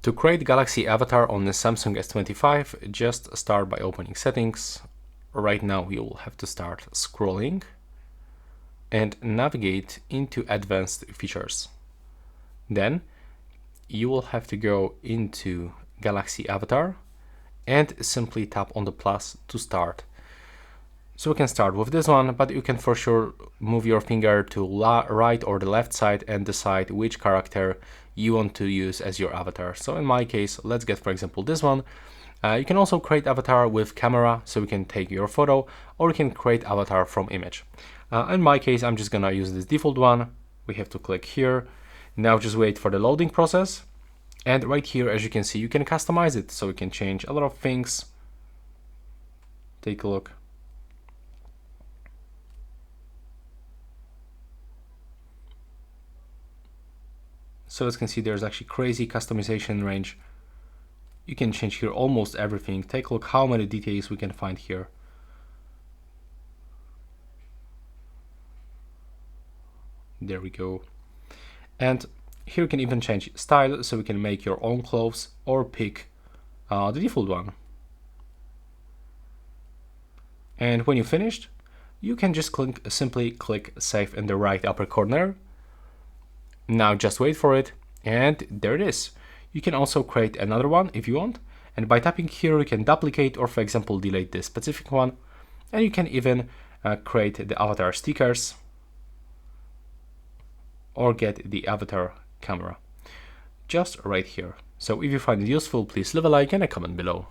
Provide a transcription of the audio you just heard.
To create Galaxy avatar on the Samsung S25, just start by opening settings. Right now you will have to start scrolling and navigate into advanced features. Then you will have to go into Galaxy avatar and simply tap on the plus to start. So we can start with this one, but you can for sure move your finger to right or the left side and decide which character you want to use as your avatar. So in my case, let's get, for example, this one. You can also create avatar with camera, so we can take your photo, or you can create avatar from image. In my case, I'm just gonna use this default one. We have to click here. Now just wait for the loading process. And right here, as you can see, you can customize it. So we can change a lot of things. Take a look. So as you can see, there's actually crazy customization range. You can change here almost everything. Take a look how many details we can find here. There we go. And here you can even change style, so we can make your own clothes or pick the default one. And when you're finished, you can just simply click save in the right upper corner. Now just wait for it, and there it is. You can also create another one if you want, and by tapping here you can duplicate or, for example, delete this specific one, and you can even create the avatar stickers or get the avatar camera just right here. So if you find it useful, please leave a like and a comment below.